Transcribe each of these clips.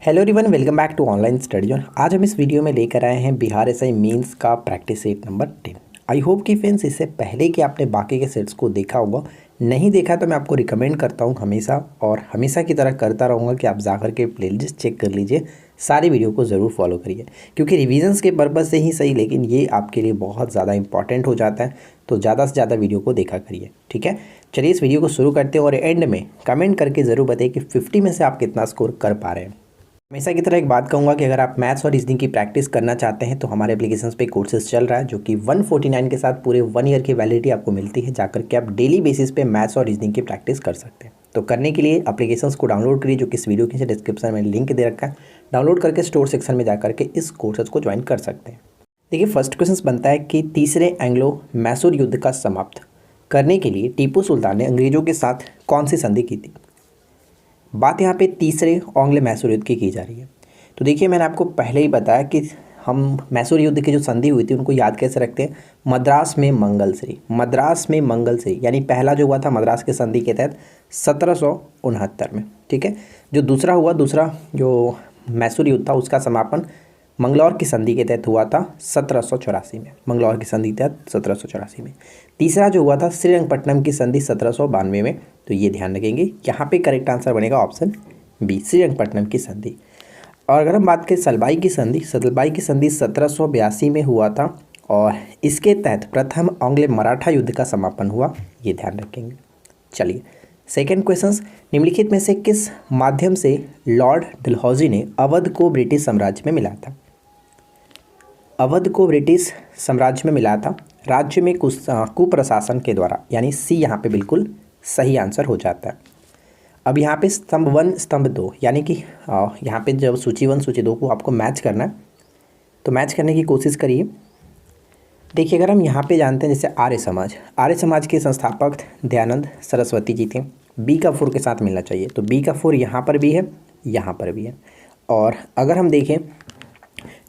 Hello everyone, welcome back to online study zone. आज हम इस वीडियो में लेकर आए हैं बिहार एसआई मेंस का practice set number 10। I hope कि फ्रेंड्स इससे पहले कि आपने बाकी के सेट्स को देखा होगा, नहीं देखा तो मैं आपको रिकमेंड करता हूं हमेशा और हमेशा की तरह करता रहूँगा कि आप जाकर के प्लेलिस्ट चेक कर लीजिए, सारी वीडियो को ज़रूर फॉलो करिए क्योंकि रिविजन्स के पर्पज़ से ही सही, लेकिन ये आपके लिए बहुत ज़्यादा इंपॉर्टेंट हो जाता है। तो ज़्यादा से ज़्यादा वीडियो को देखा करिए, ठीक है। चलिए इस वीडियो को शुरू करते हैं और एंड में कमेंट करके ज़रूर बताइए कि 50 में से आप कितना स्कोर कर पा रहे हैं। हमेशा की तरह एक बात कहूँगा कि अगर आप मैथ्स और रीजनिंग की प्रैक्टिस करना चाहते हैं तो हमारे एप्लीकेशंस पे कोर्सेज चल रहा है जो कि 149 के साथ पूरे 1 ईयर की वैलिडिटी आपको मिलती है, जाकर के आप डेली बेसिस पे मैथ्स और रीजनिंग की प्रैक्टिस कर सकते हैं। तो करने के लिए एप्लीकेशंस को डाउनलोड करिए, जो कि इस वीडियो के डिस्क्रिप्शन में लिंक दे रखा है। डाउनलोड करके स्टोर सेक्शन में जाकर के इस कोर्सेज को ज्वाइन कर सकते हैं। देखिए, फर्स्ट क्वेश्चन बनता है कि तीसरे एंग्लो मैसूर युद्ध का समाप्त करने के लिए टीपू सुल्तान ने अंग्रेजों के साथ कौन सी संधि की थी। बात यहाँ पे तीसरे एंग्लो मैसूर युद्ध की जा रही है। तो देखिए, मैंने आपको पहले ही बताया कि हम मैसूर युद्ध की जो संधि हुई थी उनको याद कैसे रखते हैं। मद्रास में मंगलश्री, मद्रास में मंगलश्री यानी पहला जो हुआ था मद्रास की संधि के तहत 1769 में, ठीक है। जो दूसरा जो मैसूर युद्ध था उसका समापन मंगलौर की संधि के तहत हुआ था 1784 में, मंगलौर की संधि के तहत 1784 में। तीसरा जो हुआ था श्रीरंगपट्टनम की संधि 1792 में। तो ये ध्यान रखेंगे, यहाँ पे करेक्ट आंसर बनेगा ऑप्शन बी, श्रीरंगपट्टनम की संधि। और अगर हम बात करें सलबाई की संधि, 1782 में हुआ था और इसके तहत प्रथम आंग्ल मराठा युद्ध का समापन हुआ, ये ध्यान रखेंगे। चलिए सेकंड क्वेश्चन, निम्नलिखित में से किस माध्यम से लॉर्ड डलहौजी ने अवध को ब्रिटिश साम्राज्य में मिला था। अवध को ब्रिटिश साम्राज्य में मिला था राज्य में कुप्रशासन के द्वारा, यानी सी यहाँ पे बिल्कुल सही आंसर हो जाता है। अब यहाँ पे स्तंभ 1 स्तंभ 2 यानी कि यहाँ पे जब सूची 1 सूची 2 को आपको मैच करना है तो मैच करने की कोशिश करिए। देखिए, अगर हम यहाँ पे जानते हैं जैसे आर्य समाज के संस्थापक दयानंद सरस्वती जी थे, बी का 4 के साथ मिलना चाहिए, तो बी का 4 यहाँ पर भी है, यहाँ पर भी है। और अगर हम देखें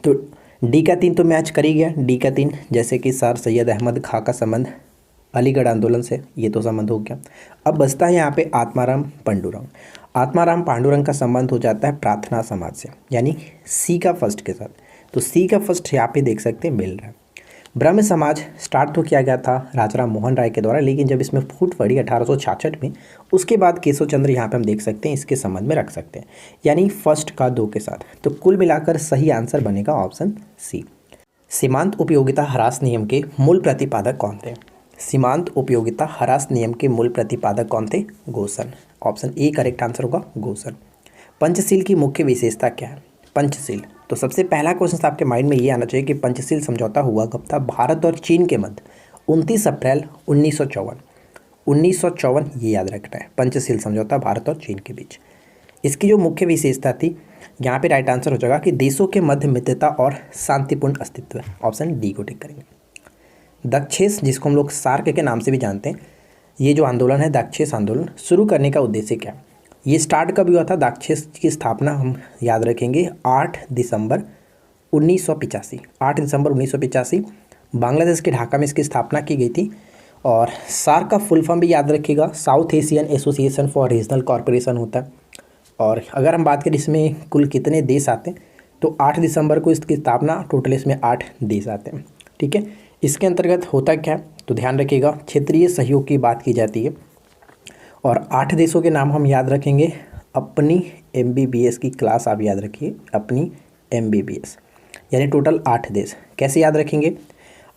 तो डी का 3 तो मैच कर ही गया, डी का 3 जैसे कि सर सैयद अहमद खां का संबंध अलीगढ़ आंदोलन से, ये तो संबंध हो गया। अब बचता है यहाँ पे आत्माराम पांडुरंग। आत्माराम पांडुरंग का संबंध हो जाता है प्रार्थना समाज से, यानी सी का फर्स्ट के साथ। तो सी का फर्स्ट यहाँ पे देख सकते हैं मिल रहा है। ब्रह्म समाज स्टार्ट तो किया गया था राजाराम मोहन राय के द्वारा, लेकिन जब इसमें फूट पड़ी 1866 में, उसके बाद केशव चंद्र यहाँ पे हम देख सकते हैं इसके संबंध में रख सकते हैं, यानी फर्स्ट का 2 के साथ। तो कुल मिलाकर सही आंसर बनेगा ऑप्शन सी। सीमांत उपयोगिता ह्रास नियम के मूल प्रतिपादक कौन थे। सीमांत उपयोगिता ह्रास नियम के मूल प्रतिपादक कौन थे। गोसन, ऑप्शन ए करेक्ट आंसर होगा गोसन। पंचशील की मुख्य विशेषता क्या है। पंचशील, तो सबसे पहला क्वेश्चन आपके माइंड में ये आना चाहिए कि पंचशील समझौता हुआ कब था। भारत और चीन के मध्य 29 अप्रैल 1954, ये याद रखना है। पंचशील समझौता भारत और चीन के बीच। इसकी जो मुख्य विशेषता थी, यहाँ पे राइट आंसर हो जाएगा कि देशों के मध्य मित्रता और शांतिपूर्ण अस्तित्व, ऑप्शन डी को टिक करेंगे। दक्षेस, जिसको हम लोग सार्क के नाम से भी जानते हैं, ये जो आंदोलन है दक्षेस आंदोलन, शुरू करने का उद्देश्य क्या है। ये स्टार्ट कब हुआ था। दक्षेस की स्थापना हम याद रखेंगे 8 दिसंबर 1985, 8 दिसंबर 1985 बांग्लादेश के ढाका में इसकी स्थापना की गई थी। और सार्क का फुल फॉर्म भी याद रखिएगा, south Asian association for regional corporation होता है। और अगर हम बात करें इसमें कुल कितने देश आते हैं, तो 8 दिसंबर को इसकी स्थापना, टोटल इसमें 8 देश आते हैं, ठीक है। इसके अंतर्गत होता क्या है, तो ध्यान रखिएगा क्षेत्रीय सहयोग की बात की जाती है। और 8 देशों के नाम हम याद रखेंगे। अपनी MBBS की क्लास आप याद रखिए, अपनी MBBS, यानी टोटल 8 देश। कैसे याद रखेंगे।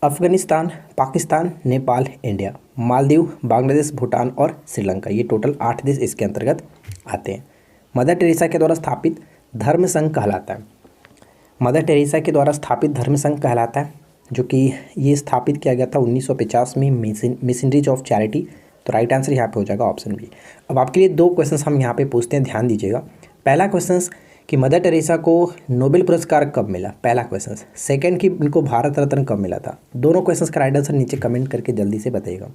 अफगानिस्तान, पाकिस्तान, नेपाल, इंडिया, मालदीव, बांग्लादेश, भूटान और श्रीलंका, ये टोटल 8 देश इसके अंतर्गत आते हैं। मदर टेरेसा के द्वारा स्थापित धर्म संघ कहलाता है। मदर टेरेसा के द्वारा स्थापित धर्म संघ कहलाता है, जो कि ये स्थापित किया गया था 1950 में, मिशनरीज ऑफ चैरिटी। तो राइट आंसर यहाँ पे हो जाएगा ऑप्शन बी। अब आपके लिए 2 क्वेश्चंस हम यहाँ पे पूछते हैं, ध्यान दीजिएगा। पहला क्वेश्चन कि मदर टेरेसा को नोबेल पुरस्कार कब मिला, पहला क्वेश्चन। सेकंड कि इनको भारत रत्न कब मिला था। दोनों क्वेश्चंस का राइट आंसर नीचे कमेंट करके जल्दी से बताइएगा।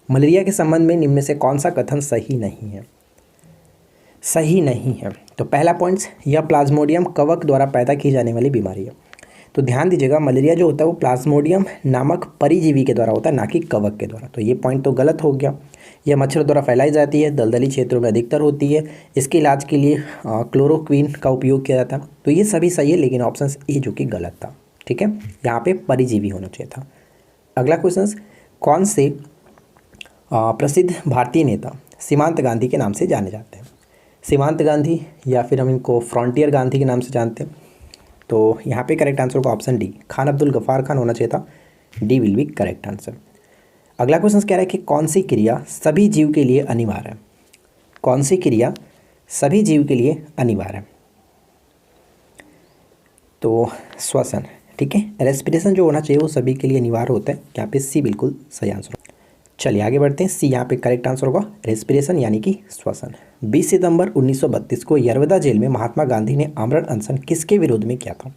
मलेरिया के संबंध में निम्न में से कौन सा कथन सही नहीं है। सही नहीं है, तो पहला पॉइंट्स, यह प्लाज्मोडियम कवक द्वारा पैदा की जाने वाली बीमारी है। तो ध्यान दीजिएगा, मलेरिया जो होता है वो प्लाज्मोडियम नामक परिजीवी के द्वारा होता है, ना कि कवक के द्वारा। तो ये पॉइंट तो गलत हो गया। यह मच्छर द्वारा फैलाई जाती है, दलदली क्षेत्रों में अधिकतर होती है। इसके इलाज के लिए क्लोरोक्वीन का उपयोग किया जाता है। तो ये सभी सही है, लेकिन ऑप्शन ए जो कि गलत था। ठीक है, यहाँ पे परिजीवी होना चाहिए था। अगला क्वेश्चन, कौन से प्रसिद्ध भारतीय नेता सीमांत गांधी के नाम से जाने जाते हैं? सीमांत गांधी या फिर हम इनको फ्रंटियर गांधी के नाम से जानते हैं। तो यहाँ पे करेक्ट आंसर होगा ऑप्शन डी, खान अब्दुल गफ्फार खान होना चाहिए था। D will be correct answer. अगला क्वेश्चन कह रहा है कि कौन सी क्रिया सभी जीव के लिए अनिवार्य है? कौन सी क्रिया सभी जीव के लिए अनिवार्य है? तो श्वसन। ठीक है, रेस्पिरेशन जो होना चाहिए वो सभी के लिए अनिवार्य होता है। यहाँ पे सी बिल्कुल सही आंसर। चलिए आगे बढ़ते हैं। सी यहाँ पे करेक्ट आंसर होगा रेस्पिरेशन यानी कि श्वसन। 20 सितंबर 1932 को यरवदा जेल में महात्मा गांधी ने आमरण अनशन किसके विरोध में किया था?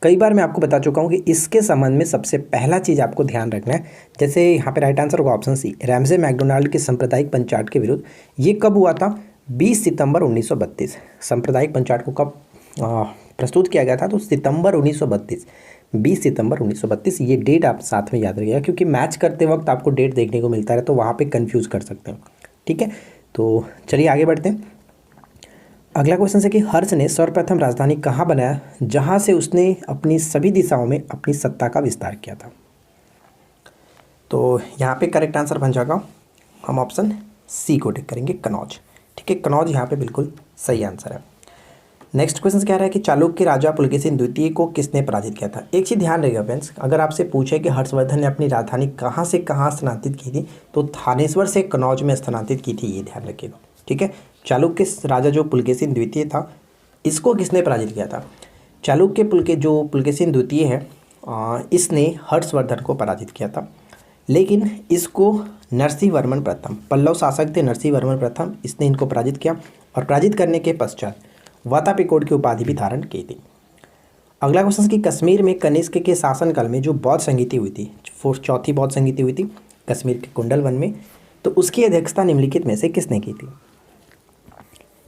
कई बार मैं आपको बता चुका हूँ कि इसके संबंध में सबसे पहला चीज़ आपको ध्यान रखना है। जैसे यहाँ पे राइट आंसर होगा ऑप्शन सी, रैमजे मैकडोनाल्ड के सांप्रदायिक पंचायत के विरुद्ध। ये कब हुआ था? 20 सितंबर 1932। सांप्रदायिक पंचायत को कब प्रस्तुत किया गया था? तो सितंबर 1932, 20 सितंबर 1932। ये डेट आप साथ में याद रखिएगा, क्योंकि मैच करते वक्त आपको डेट देखने को मिलता है तो वहाँ पर कन्फ्यूज़ कर सकते हैं। ठीक है, तो चलिए आगे बढ़ते हैं। अगला क्वेश्चन है कि हर्ष ने सर्वप्रथम राजधानी कहाँ बनाया जहाँ से उसने अपनी सभी दिशाओं में अपनी सत्ता का विस्तार किया था? तो यहाँ पे करेक्ट आंसर बन जाएगा, हम ऑप्शन सी को टिक करेंगे, कनौज। ठीक है, कनौज यहाँ पे बिल्कुल सही आंसर है। नेक्स्ट क्वेश्चन क्या रहा है कि चालुक्य के राजा पुलकेशिन द्वितीय को किसने पराजित किया था? एक चीज़ ध्यान रखिएगा फ्रेंड्स, अगर आपसे पूछे कि हर्षवर्धन ने अपनी राजधानी कहाँ से कहाँ स्थानांतरित की थी, तो थानेश्वर से कनौज में स्थानांतरित की थी, ये ध्यान रखिएगा। ठीक है, चालुक्य राजा जो पुलकेशिन द्वितीय था, इसको किसने पराजित किया था? चालुक्य जो पुलकेशिन द्वितीय है, इसने हर्षवर्धन को पराजित किया था। लेकिन इसको नरसिंह वर्मन प्रथम, पल्लव शासक थे नरसिंह वर्मन प्रथम, इसने इनको पराजित किया और पराजित करने के पश्चात वातापिकोड की उपाधि भी धारण की थी। अगला क्वेश्चन कि कश्मीर में कनिष्क के शासनकाल में जो बौद्ध संगीति हुई थी, चौथी बौद्ध संगीति हुई थी कश्मीर के कुंडल वन में, तो उसकी अध्यक्षता निम्नलिखित में से किसने की थी?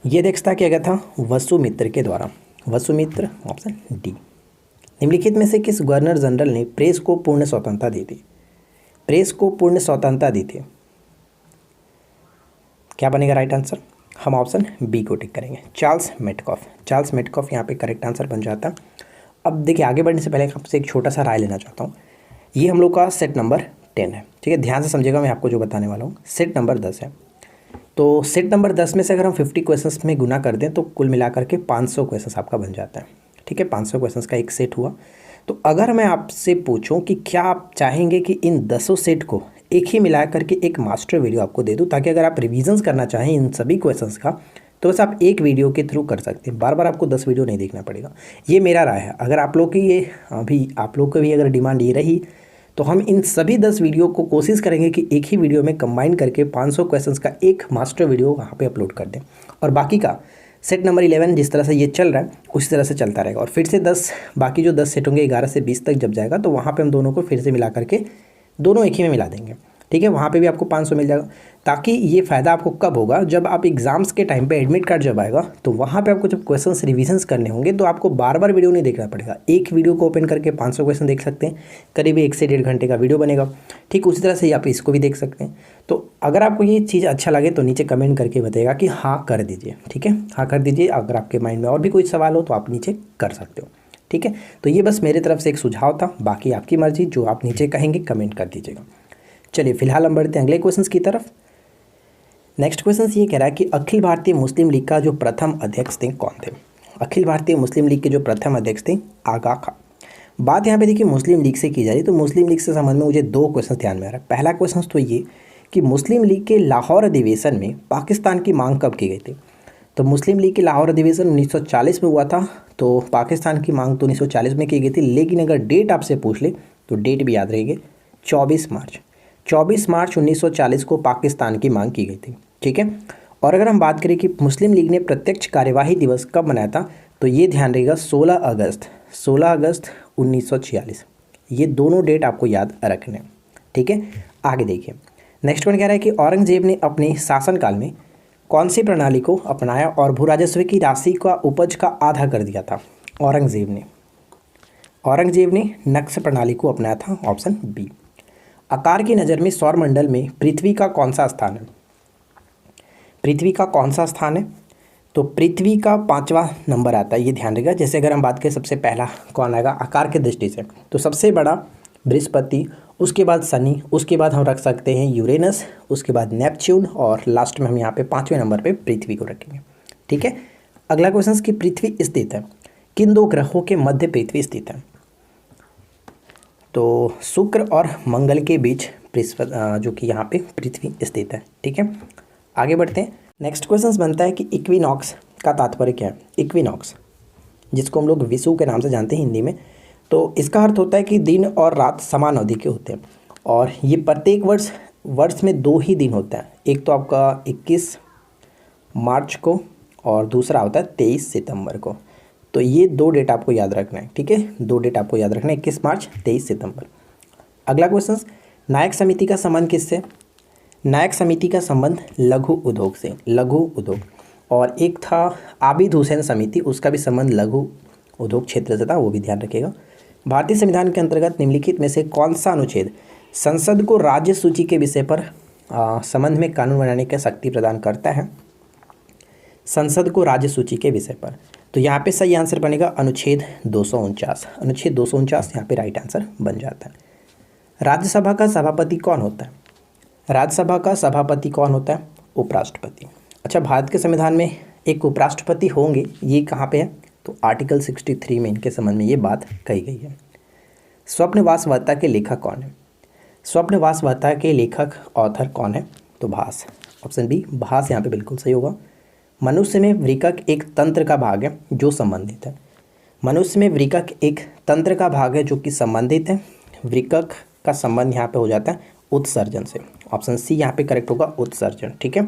ये अध्यक्षता किया गया था वसुमित्र के द्वारा। Vasumitra, option D. निम्नलिखित में से किस गवर्नर जनरल ने प्रेस को पूर्ण स्वतंत्रता दी थी? प्रेस को पूर्ण स्वतंत्रता दी थी, क्या बनेगा राइट आंसर? हम ऑप्शन बी को टिक करेंगे, चार्ल्स मेटकॉफ। चार्ल्स मेटकॉफ यहाँ पे करेक्ट आंसर बन जाता है। अब देखिए, आगे बढ़ने से पहले आपसे एक छोटा सा राय लेना चाहता हूँ। ये हम लोग का सेट नंबर 10 है। ठीक है, ध्यान से समझिएगा, मैं आपको जो बताने वाला हूँ। सेट नंबर 10 है। तो सेट नंबर 10 में से अगर हम 50 क्वेश्चंस में गुना कर दें तो कुल मिलाकर के 500 क्वेश्चंस आपका बन जाता है। ठीक है, 500 क्वेश्चंस का एक सेट हुआ। तो अगर मैं आपसे पूछूं कि क्या आप चाहेंगे कि इन 10 सेट को एक ही मिला करके एक मास्टर वीडियो आपको दे दूं, ताकि अगर आप रिविजन्स करना चाहें इन सभी क्वेश्चंस का तो बस आप एक वीडियो के थ्रू कर सकते हैं, बार बार आपको 10 वीडियो नहीं देखना पड़ेगा। ये मेरा राय है। अगर आप लोग की ये आप लोग की भी अगर डिमांड ये रही तो हम इन सभी 10 वीडियो को कोशिश करेंगे कि एक ही वीडियो में कंबाइन करके 500 क्वेश्चंस का एक मास्टर वीडियो वहाँ पे अपलोड कर दें, और बाकी का सेट नंबर 11 जिस तरह से ये चल रहा है उसी तरह से चलता रहेगा। और फिर से 10 बाकी जो 10 सेट होंगे 11 से 20 तक जब जाएगा तो वहाँ पे हम दोनों को फिर से मिला करके दोनों एक ही में मिला देंगे। ठीक है, वहाँ पे भी आपको 500 मिल जाएगा। ताकि ये फ़ायदा आपको कब होगा, जब आप एग्ज़ाम्स के टाइम पे एडमिट कार्ड जब आएगा तो वहाँ पे आपको जब क्वेश्चंस रिविजन्स करने होंगे तो आपको बार बार वीडियो नहीं देखना पड़ेगा। एक वीडियो को ओपन करके 500 क्वेश्चन देख सकते हैं, करीब 1 से 1.5 घंटे का वीडियो बनेगा। ठीक उसी तरह से आप इसको भी देख सकते हैं। तो अगर आपको ये चीज़ अच्छा लगे तो नीचे कमेंट करके बताइएगा कि हाँ कर दीजिए। ठीक है, हाँ कर दीजिए। अगर आपके माइंड में और भी कोई सवाल हो तो आप नीचे कर सकते हो। ठीक है, तो ये बस मेरे तरफ से एक सुझाव था, बाकी आपकी मर्जी, जो आप नीचे कहेंगे कमेंट कर दीजिएगा। चलिए फिलहाल हम बढ़ते हैं अगले क्वेश्चन की तरफ। नेक्स्ट क्वेश्चन ये कह रहा है कि अखिल भारतीय मुस्लिम लीग का जो प्रथम अध्यक्ष थे कौन थे? अखिल भारतीय मुस्लिम लीग के जो प्रथम अध्यक्ष थे आगा खां। बात यहाँ पे देखिए मुस्लिम लीग से की जा रही, तो मुस्लिम लीग से संबंध में मुझे 2 क्वेश्चन ध्यान में आ रहा है। पहला क्वेश्चन तो ये कि मुस्लिम लीग के लाहौर अधिवेशन में पाकिस्तान की मांग कब की गई थी? तो मुस्लिम लीग के लाहौर अधिवेशन 1940 में हुआ था, तो पाकिस्तान की मांग तो 1940 में की गई थी। लेकिन अगर डेट आपसे पूछ ले तो डेट भी याद रहेगी, 24 मार्च 1940 को पाकिस्तान की मांग की गई थी। ठीक है, और अगर हम बात करें कि मुस्लिम लीग ने प्रत्यक्ष कार्यवाही दिवस कब मनाया था, तो ये ध्यान रहेगा 16 अगस्त 1946। ये दोनों डेट आपको याद रखने हैं। ठीक है, आगे देखिए। नेक्स्ट वन कह रहा है कि औरंगजेब ने अपने शासनकाल में कौन सी प्रणाली को अपनाया और भू राजस्व की राशि का उपज का आधा कर दिया था? औरंगजेब ने औरंगजेब ने नक्श प्रणाली को अपनाया था, ऑप्शन बी। आकार की नज़र में सौरमंडल में पृथ्वी का कौन सा स्थान है? पृथ्वी का कौन सा स्थान है? तो पृथ्वी का 5वां नंबर आता है, ये ध्यान रखिएगा। जैसे अगर हम बात करें सबसे पहला कौन आएगा आकार की दृष्टि से, तो सबसे बड़ा बृहस्पति, उसके बाद शनि, उसके बाद हम रख सकते हैं यूरेनस, उसके बाद नेपच्यून, और लास्ट में हम यहाँ पे 5वें नंबर पे पृथ्वी को रखेंगे। ठीक है। अगला क्वेश्चन कि पृथ्वी स्थित है, किन दो ग्रहों के मध्य पृथ्वी स्थित है? तो शुक्र और मंगल के बीच जो कि यहाँ पे पृथ्वी स्थित है। ठीक है, आगे बढ़ते हैं। नेक्स्ट क्वेश्चन बनता है कि इक्विनॉक्स का तात्पर्य क्या है? इक्विनॉक्स, जिसको हम लोग विषुव के नाम से जानते हैं हिंदी में, तो इसका अर्थ होता है कि दिन और रात समान अवधि के होते हैं, और ये प्रत्येक वर्ष में 2 ही दिन होता है। एक तो आपका 21 मार्च को और दूसरा होता है 23 सितंबर को। तो ये 2 डेट आपको याद रखना है। ठीक है, 2 डेट आपको याद रखना है, 21 मार्च 23 सितंबर। अगला क्वेश्चन, नायक समिति का संबंध किससे? नायक समिति का संबंध लघु उद्योग से, लघु उद्योग। और एक था आबिद हुसैन समिति, उसका भी संबंध लघु उद्योग क्षेत्र से था, वो भी ध्यान रखिएगा। भारतीय संविधान के अंतर्गत निम्नलिखित में से कौन सा अनुच्छेद संसद को राज्य सूची के विषय पर संबंध में कानून बनाने की शक्ति प्रदान करता है? संसद को राज्य सूची के विषय पर, तो यहाँ पे सही आंसर बनेगा अनुच्छेद 249। अनुच्छेद 249 यहाँ पे राइट आंसर बन जाता है। राज्यसभा का सभापति कौन होता है? राज्यसभा का सभापति कौन होता है? उपराष्ट्रपति। अच्छा, भारत के संविधान में एक उपराष्ट्रपति होंगे, ये कहाँ पे है? तो आर्टिकल 63 में इनके संबंध में ये बात कही गई है। स्वप्नवास वार्ता के लेखक कौन है? स्वप्नवास वार्ता के लेखक ऑथर कौन है? तो भास, ऑप्शन बी भास यहाँ पे बिल्कुल सही होगा। मनुष्य में वृक्क एक तंत्र का भाग है जो संबंधित है। मनुष्य में वृक्क एक तंत्र का भाग है जो कि संबंधित है। वृक्क का संबंध यहाँ पे हो जाता है उत्सर्जन से, ऑप्शन सी यहाँ पे करेक्ट होगा, उत्सर्जन। ठीक है,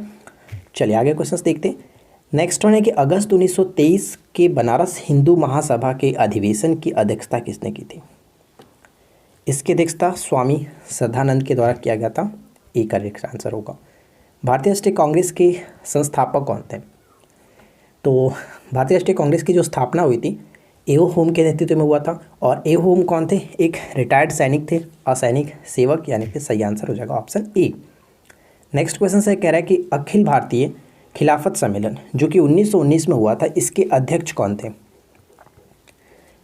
चलिए आगे क्वेश्चन देखते हैं। नेक्स्ट वन है कि अगस्त 1923 के बनारस हिंदू महासभा के अधिवेशन की अध्यक्षता किसने की थी? इसकी अध्यक्षता स्वामी श्रद्धानंद के द्वारा किया गया था, ए करेक्ट आंसर होगा। भारतीय राष्ट्रीय कांग्रेस के संस्थापक कौन थे? तो भारतीय राष्ट्रीय कांग्रेस की जो स्थापना हुई थी एओ होम के नेतृत्व में हुआ था, और एओ होम कौन थे? एक रिटायर्ड सैनिक थे, असैनिक सेवक, यानी कि सही आंसर हो जाएगा ऑप्शन ए। नेक्स्ट क्वेश्चन से कह रहा है कि अखिल भारतीय खिलाफत सम्मेलन जो कि 1919 में हुआ था, इसके अध्यक्ष कौन थे?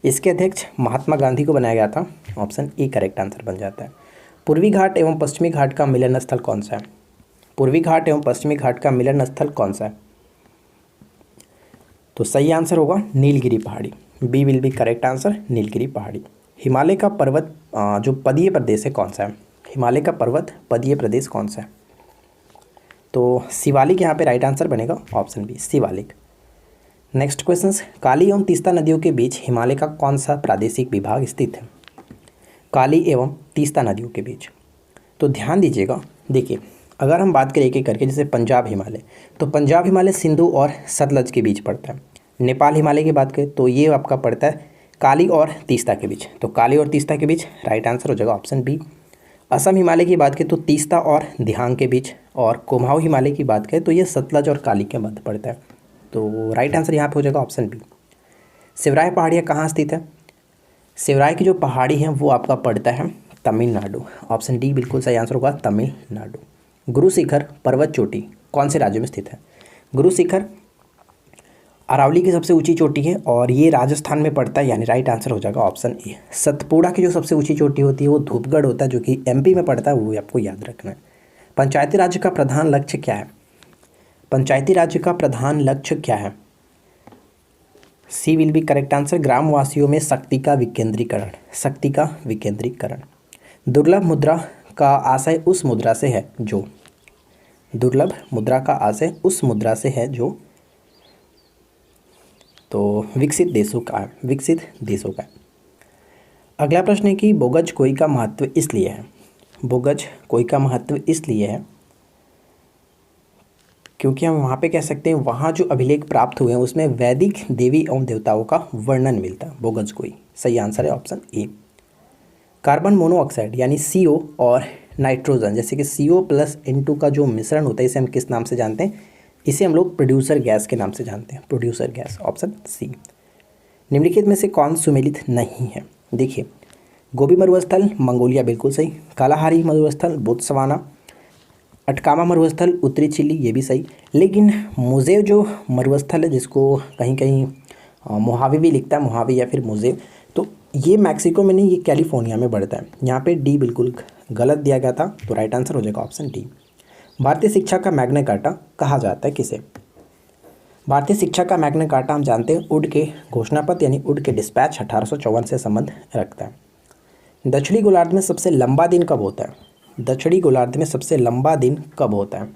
इसके अध्यक्ष महात्मा गांधी को बनाया गया था, ऑप्शन ए करेक्ट आंसर बन जाता है। पूर्वी घाट एवं पश्चिमी घाट का मिलन स्थल कौन सा है? पूर्वी घाट एवं पश्चिमी घाट का मिलन स्थल कौन सा है? तो सही आंसर होगा नीलगिरी पहाड़ी, B will be correct answer, Nilgiri पहाड़ी। हिमालय का पर्वत जो पदीय प्रदेश है कौन सा है? हिमालय का पर्वत पदीय प्रदेश कौन सा है? तो शिवालिक यहाँ पे राइट आंसर बनेगा, option B Shivalik. Next question, Kali एवं तीस्ता नदियों के बीच हिमालय का कौन सा प्रादेशिक विभाग स्थित है? काली एवं तीस्ता नदियों के बीच, तो ध्यान दीजिएगा। देखिए, अगर हम बात करें एक एक करके, जैसे पंजाब हिमालय, तो पंजाब हिमालय सिंधु और सतलज के बीच पड़ता है। नेपाल हिमालय की बात करें तो ये आपका पड़ता है काली और तीस्ता के बीच, तो काली और तीस्ता के बीच राइट आंसर हो जाएगा ऑप्शन बी। असम हिमालय की बात करें तो तीस्ता और दिहांग के बीच, और कुमाऊं हिमालय की बात करें तो ये सतलज और काली के मध्य पड़ता है, तो राइट आंसर यहाँ पे हो जाएगा ऑप्शन बी। शिवराय पहाड़ियाँ कहाँ स्थित है? शिवराय की जो पहाड़ी है वो आपका पड़ता है तमिलनाडु, ऑप्शन डी बिल्कुल सही आंसर होगा तमिलनाडु। गुरु शिखर पर्वत चोटी कौन से राज्य में स्थित है? गुरु शिखर अरावली की सबसे ऊंची चोटी है और ये राजस्थान में पड़ता है, यानी राइट आंसर हो जाएगा ऑप्शन ए। सतपुड़ा की जो सबसे ऊंची चोटी होती है वो धूपगढ़ होता है जो कि एमपी में पड़ता है, वो आपको याद रखना है। पंचायती राज्य का प्रधान लक्ष्य क्या है? पंचायती राज्य का प्रधान लक्ष्य क्या है? सी विल बी करेक्ट आंसर, ग्रामवासियों में शक्ति का विकेंद्रीकरण, शक्ति का विकेंद्रीकरण। दुर्लभ मुद्रा का आशय उस मुद्रा से है जो, दुर्लभ मुद्रा का आशय उस मुद्रा से है जो, तो विकसित देशों का है, विकसित देशों का। अगला प्रश्न है कि बोगज कोई का महत्व इसलिए है, बोगज कोई का महत्व इसलिए है क्योंकि हम वहाँ पे कह सकते हैं वहाँ जो अभिलेख प्राप्त हुए हैं उसमें वैदिक देवी एवं देवताओं का वर्णन मिलता है, बोगज कोई। सही आंसर है ऑप्शन ए। कार्बन मोनोऑक्साइड यानी CO और नाइट्रोजन, जैसे कि CO प्लस N2 का जो मिश्रण होता है इसे हम किस नाम से जानते हैं? इसे हम लोग प्रोड्यूसर गैस के नाम से जानते हैं, प्रोड्यूसर गैस, ऑप्शन सी। निम्नलिखित में से कौन सुमेलित नहीं है? देखिए, गोबी मरुस्थल मंगोलिया बिल्कुल सही, कालाहारी मरुस्थल बोत्सवाना, अटकामा मरुस्थल उत्तरी चिली ये भी सही। लेकिन मुजेव जो मरुस्थल है, जिसको कहीं कहीं मोहावे भी लिखता है, मोहावे या फिर मुजेव, तो ये मैक्सिको में नहीं, ये कैलिफोर्निया में बढ़ता है। यहाँ पे डी बिल्कुल गलत दिया गया था, तो राइट आंसर हो जाएगा ऑप्शन डी। भारतीय शिक्षा का मैग्ना कार्टा कहा जाता है किसे? भारतीय शिक्षा का मैग्ना कार्टा हम जानते हैं वुड के घोषणापत्र यानी वुड के डिस्पैच 1854 से संबंध रखता है। दक्षिणी गोलार्ध में सबसे लंबा दिन कब होता है? दक्षिणी गोलार्ध में सबसे लंबा दिन कब होता है?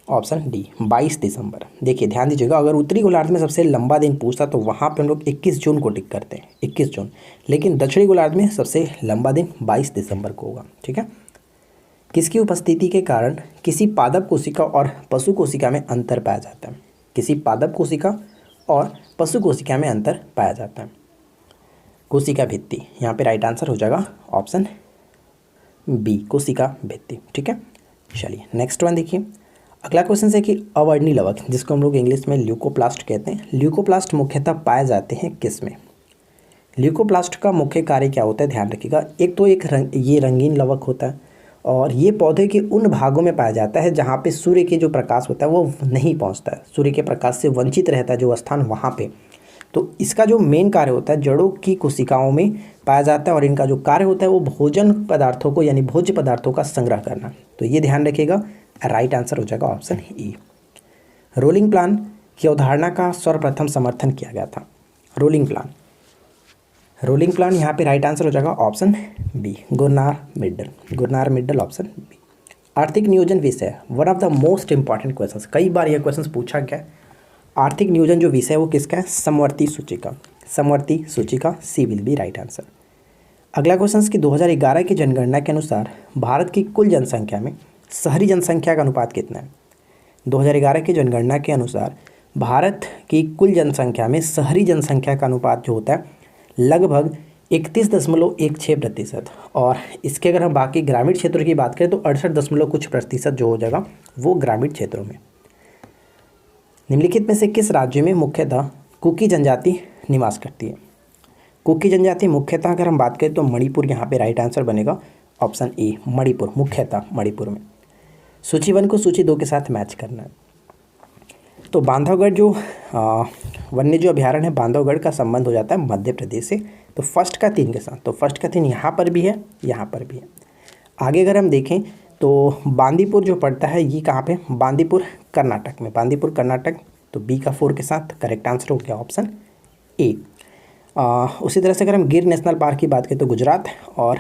ऑप्शन डी 22 दिसंबर। देखिए ध्यान दीजिएगा, अगर उत्तरी गोलार्ध में सबसे लंबा दिन पूछता तो वहाँ पे हम लोग 21 जून को टिक करते हैं, 21 जून। लेकिन दक्षिणी गोलार्ध में सबसे लंबा दिन 22 दिसंबर को होगा। ठीक है। किसकी उपस्थिति के कारण किसी पादप कोशिका और पशु कोशिका में अंतर पाया जाता है? किसी पादप कोशिका और पशु कोशिका में अंतर पाया जाता है? कोशिका भित्ति। यहाँ पे राइट आंसर हो जाएगा ऑप्शन बी, कोशिका भित्ति। ठीक है। चलिए नेक्स्ट वन देखिए। अगला क्वेश्चन है कि अवर्णी लवक, जिसको हम लोग इंग्लिश में ल्यूकोप्लास्ट कहते हैं, ल्यूकोप्लास्ट मुख्यतः पाए जाते हैं किस में? ल्यूकोप्लास्ट का मुख्य कार्य क्या होता है? ध्यान रखिएगा, एक तो ये रंगीन लवक होता है और ये पौधे के उन भागों में पाया जाता है जहाँ पे सूर्य के जो प्रकाश होता है वो नहीं पहुँचता है, सूर्य के प्रकाश से वंचित रहता है जो स्थान वहाँ पे। तो इसका जो मेन कार्य होता है जड़ों की कोशिकाओं में पाया जाता है और इनका जो कार्य होता है वो भोजन पदार्थों को यानी भोज्य पदार्थों का संग्रह करना। तो ये ध्यान रखिएगा, राइट आंसर हो जाएगा ऑप्शन ई। रोलिंग प्लान की अवधारणा का सर्वप्रथम समर्थन किया गया था? रोलिंग प्लान यहाँ पे राइट आंसर हो जाएगा option B, गुरनार middle option B. आर्थिक नियोजन विषय one of the most important questions, कई बार यह क्वेश्चन पूछा गया है। आर्थिक नियोजन जो विषय है वो किसका है? समवर्ती सूचिका, सी विल बी राइट आंसर। अगला क्वेश्चन कि 2011 की जनगणना के अनुसार भारत की कुल जनसंख्या में शहरी जनसंख्या का अनुपात कितना है? 2011 की जनगणना के अनुसार भारत की कुल जनसंख्या में शहरी जनसंख्या का अनुपात जो होता है लगभग 31.16%, और इसके अगर हम बाकी ग्रामीण क्षेत्रों की बात करें तो 68% जो हो जाएगा वो ग्रामीण क्षेत्रों में। निम्नलिखित में से किस राज्य में मुख्यतः कुकी जनजाति निवास करती है? कुकी जनजाति मुख्यतः अगर हम बात करें तो मणिपुर यहाँ पे राइट आंसर बनेगा ऑप्शन ए, मणिपुर, मुख्यतः मणिपुर में। सूची 1 को सूची 2 के साथ मैच करना है। तो बांधवगढ़ जो वन्य जो अभ्यारण्य है बांधवगढ़ का संबंध हो जाता है मध्य प्रदेश से, तो फर्स्ट का 3 के साथ, तो फर्स्ट का 3 यहाँ पर भी है, यहाँ पर भी है। आगे अगर हम देखें तो बांदीपुर जो पड़ता है ये कहाँ पे? बांदीपुर कर्नाटक में, बांदीपुर कर्नाटक, तो बी का 4 के साथ करेक्ट आंसर हो गया ऑप्शन ए। उसी तरह से अगर हम गिर नेशनल पार्क की बात करें तो गुजरात, और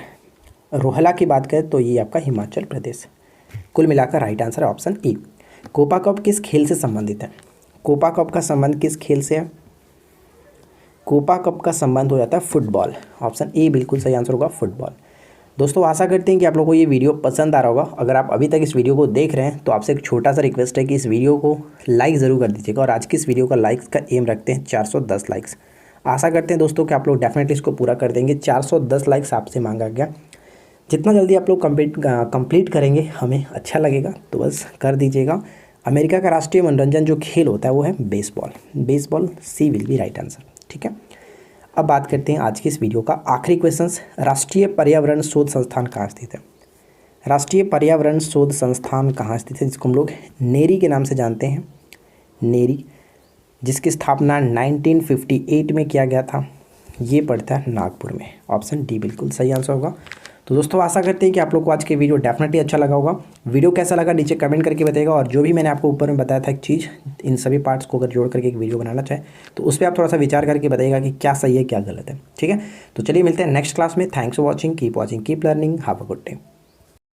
रोहला की बात करें तो ये आपका हिमाचल प्रदेश। कुल मिलाकर राइट आंसर है ऑप्शन ए। कोपा कप किस खेल से संबंधित है? कोपा कप का संबंध किस खेल से है? कोपा कप का संबंध हो जाता है फुटबॉल, ऑप्शन ए बिल्कुल सही आंसर होगा फुटबॉल। दोस्तों आशा करते हैं कि आप लोगों को ये वीडियो पसंद आ रहा होगा। अगर आप अभी तक इस वीडियो को देख रहे हैं तो आपसे एक छोटा सा रिक्वेस्ट है कि इस वीडियो को लाइक ज़रूर कर दीजिएगा, और आज की इस वीडियो का लाइक्स का एम रखते हैं 410 लाइक्स। आशा करते हैं दोस्तों कि आप लोग डेफिनेटली इसको पूरा कर देंगे। 410 लाइक्स आपसे मांगा गया, जितना जल्दी आप लोग कंप्लीट करेंगे हमें अच्छा लगेगा, तो बस कर दीजिएगा। अमेरिका का राष्ट्रीय मनोरंजन जो खेल होता है वो है baseball, C will be right answer. ठीक है। अब बात करते हैं आज की इस वीडियो का आखिरी क्वेश्चन, राष्ट्रीय पर्यावरण शोध संस्थान कहाँ स्थित है? राष्ट्रीय पर्यावरण शोध संस्थान कहाँ स्थित है, जिसको हम लोग नेरी के नाम से जानते हैं, नेरी, जिसकी स्थापना 1958 में किया गया था। ये पड़ता है नागपुर में, ऑप्शन डी बिल्कुल सही आंसर होगा। तो दोस्तों आशा करते हैं कि आप लोग को आज के वीडियो डेफिनेटली अच्छा लगा होगा। वीडियो कैसा लगा नीचे कमेंट करके बताइएगा, और जो भी मैंने आपको ऊपर में बताया था एक चीज़, इन सभी पार्ट्स को अगर जोड़ करके एक वीडियो बनाना चाहे तो उस पर आप थोड़ा सा विचार करके बताइएगा कि क्या सही है क्या गलत है। ठीक है, तो चलिए मिलते हैं नेक्स्ट क्लास में। Thanks for watching, keep learning, have a good day.